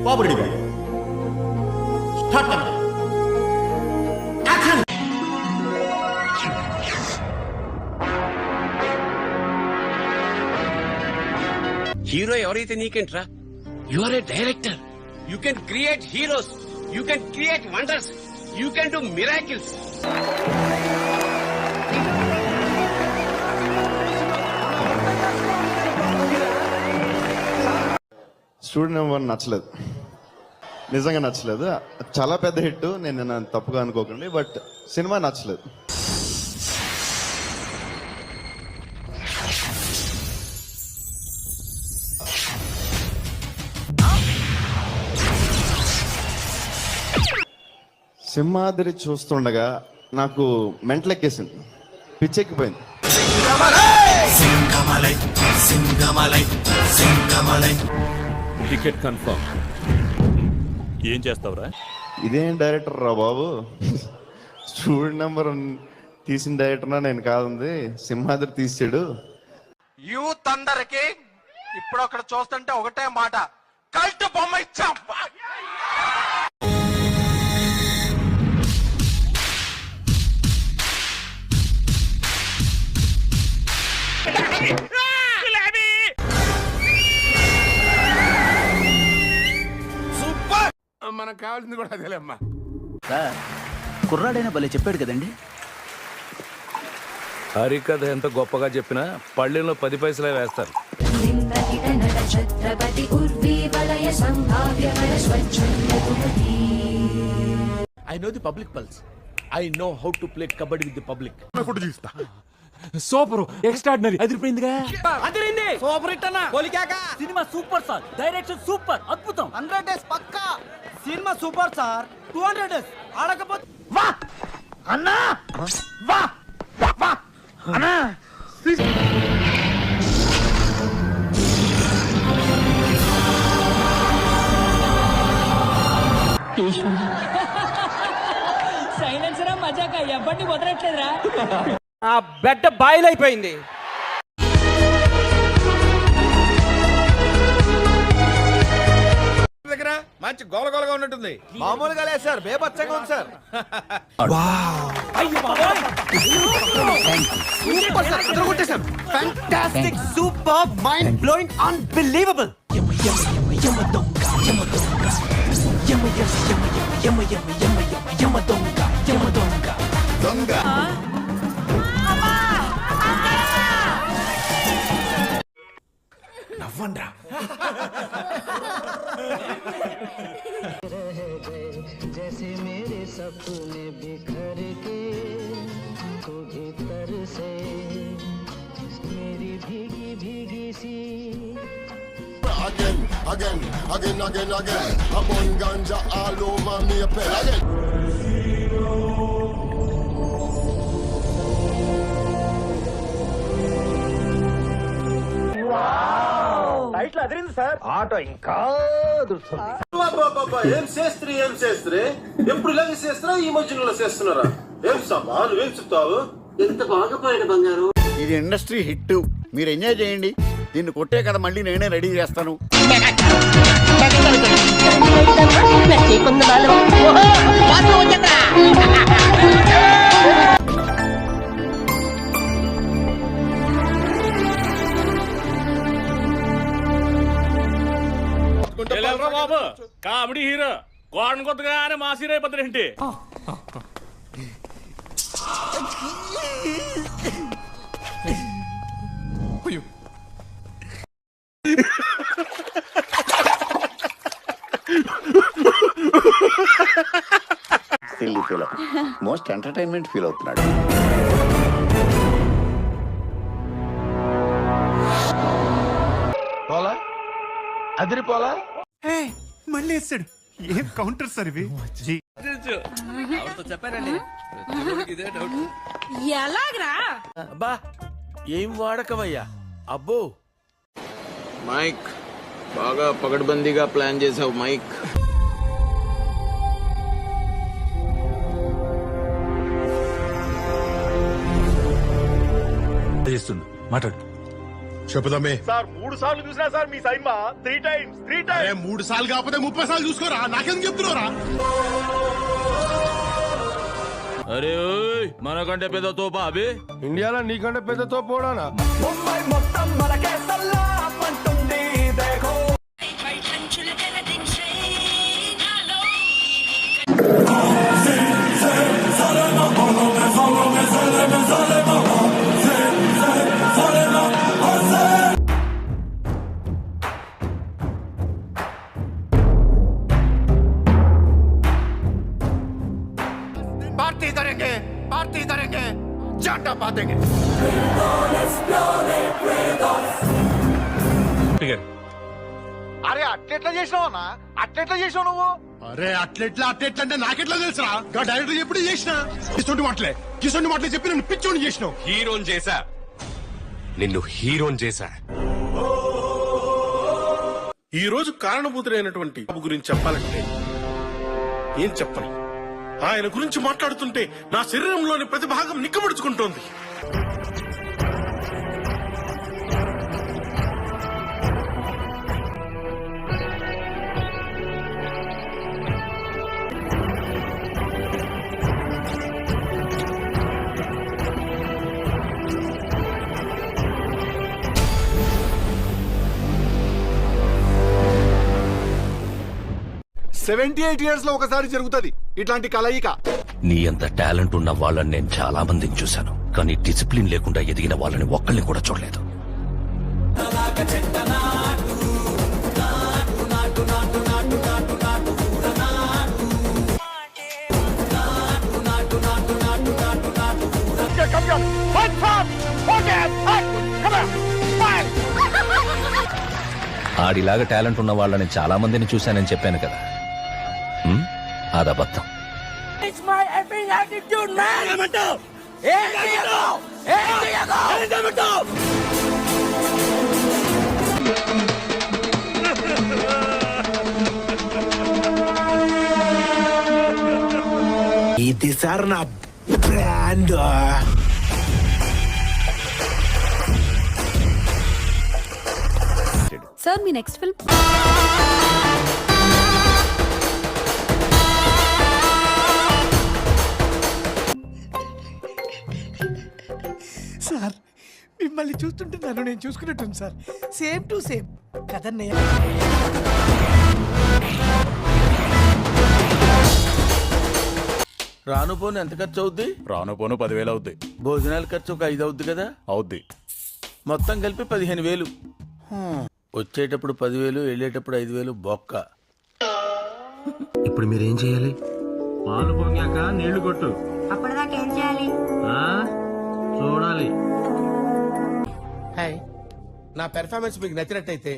బాబు ready start. Hero ఎవరైతే నీకేంట్రా? You are a director. You can create heroes, you can create wonders, you can do miracles. Student number నచ్చలేదు, నిజంగా నచ్చలేదు. చాలా పెద్ద హిట్, నేను తప్పుగా అనుకోకండి, బట్ సినిమా నచ్చలేదు. సింహాద్రి చూస్తుండగా నాకు మెంటలెక్కేసింది, పిచ్చెక్కిపోయింది. Ticket confirm. ఏం చేస్తావురా? ఇదేం డైరెక్టర్ రా బాబు, స్టూడెంట్ నెంబర్ తీసిన డైరెక్టర్నా నేను కాదుంది, సింహాద్రి తీసాడు. యూత్ అందరికి ఇప్పుడు అక్కడ చూస్తుంటే ఒకటే మాట, కల్ట్ బొమ్మ ఇచ్చాం. మనకు కావాల్సింది కూడా అదేలేమ్మా. సార్, కుర్రాడైనా భలే చెప్పాడు కదండి. హరికథ ఎంత గొప్పగా చెప్పినా పళ్ళెంలో 10 పైసలే వేస్తారు. I know the public pulse. I know how to play kabaddi with the public. Photo తీస్తా. సూపర్, ఎక్స్ట్రాడినరీ, అదిరిపోయిందిగా. అదిరింది, సూపర్ హిట్ అన్న. పోలికాక సినిమా సూపర్ సార్, డైరెక్షన్ సూపర్, అద్భుతం. 100 డేస్ పక్కా. సినిమా సూపర్ సార్, 200 డేస్ ఆడకపోతే వా అన్నా, వా వా అన్నా. సైలెన్సరా మజాక ఎవరిని వదలట్లేదురా. ఆ బెడ్ బాయిల్ అయిపోయింది. దగ్గర మంచి గోలగోలగా ఉన్నట్టుంది. మామూలుగా లేదు సార్, బేబచ్చగా ఉంది sir. Fantastic, super, mind blowing, unbelievable. నవ్వండ్రా. जैसे मेरे सपने बिखर के तो भीतर से मेरी भीगी भीगी सी again, again, again, again, again. I'm on ganja all over me again. Auto ఇంకా ఏం చేస్త్రీ, ఏం చేస్త్రీ, ఎప్పుడు ఇలాగే చేస్తారా, ఈ మధ్యలో చేస్తున్నారా? ఏం సామా నువ్వేం చెప్తావు? ఎంత బాగా పోయాడు బంగారు. ఇది ఇండస్ట్రీ హిట్, మీరు ఎంజాయ్ చేయండి. దీన్ని కొట్టే కదా మళ్ళీ నేనే రెడీ చేస్తాను. బాబు కామెడీ హీరో గోడను కొత్తగానే మాస్ హీరో అయిపోతాడు ఏంటి? మోస్ట్ ఎంటర్టైన్మెంట్ ఫీల్ అవుతున్నాడు. పోలా అదిరిపోలా. మళ్ళీ వేస్తాడు. ఏం కౌంటర్ సార్ ఇవి? చెప్పారండి. ఎలాగరా? అబ్బా, ఏం వాడకమయ్యా. అబ్బో, మైక్ బాగా పగడ్బందీగా ప్లాన్ చేసావు మైక్. మాట్లాడు. చెప్పుదామే సార్ 3 సార్లు చూసినా సార్ మీ సైన్మా 3 టైమ్స్ 3 టైమ్స్ 3 సార్లు కాకపోతే 30 సార్లు చూసుకోరా నాకెందుకు చెప్తున్నారా అరే ఓయ్, మనకంటే పెద్ద తోప అబే ఇండియాలో నీకంటే పెద్ద తోపోడానా पार्टी करेंगे जाटा पातेंगे అరే అట్లెట్లా చేసినావు అన్న అట్లెట్లా చేసినావు నువ్వు అరే అట్లెట్లా అంటే నాకెట్లా తెలుసురా డైరెక్టర్ ఎప్పుడు చేసిన కిసొంటి మాటలే చెప్పి నన్ను పిచ్చోని చేసినావు హీరోని చేశా, నిన్ను హీరోని చేశా. ఈ రోజు కారణభూతుడైనటువంటి బాబు గురించి చెప్పాలంటే ఏం చెప్పను. ఆయన గురించి మాట్లాడుతుంటే నా శరీరంలోని ప్రతి భాగం నిక్కబడుచుకుంటోంది. years లో ఒకసారి జరుగుతుంది ఇట్లాంటి కలయిక. నీ అంత టాలెంట్ ఉన్న వాళ్ళని నేను చాలా మందిని చూశాను, కానీ డిసిప్లిన్ లేకుండా ఎదిగిన వాళ్ళని ఒక్కళ్ళని కూడా చూడలేదు. ఆడిలాగా టాలెంట్ ఉన్న వాళ్ళని చాలా మందిని చూశానని చెప్పాను కదా, అదబద్ధం. ఇది సార్ నా బ్రాండ్. సార్ మీ నెక్స్ట్ ఫిల్మ్ సార్ మిమ్మల్ని చూస్తుంటే నన్ను నేను చూసుకున్నట్టుంది సార్. సేమ్ టు సేమ్ కదన్నయ్య. రాను పోను ఎంత ఖర్చు అవుద్ది? రాను పోను 10,000 అవుద్ది. భోజనాల ఖర్చు ఒక 5 అవుద్ది కదా? అవుద్ది. మొత్తం కలిపి 15,000. వచ్చేటప్పుడు 10,000, వెళ్ళేటప్పుడు 5,000 బొక్క. ఇప్పుడు మీరేం చేయాలి? పాలు పొంగాక నీళ్లు కొట్టు. అప్పటిదాకా ఏం చేయాలి? చూడాలి. హాయ్, నా పెర్ఫార్మెన్స్ మీకు నచ్చినట్టయితే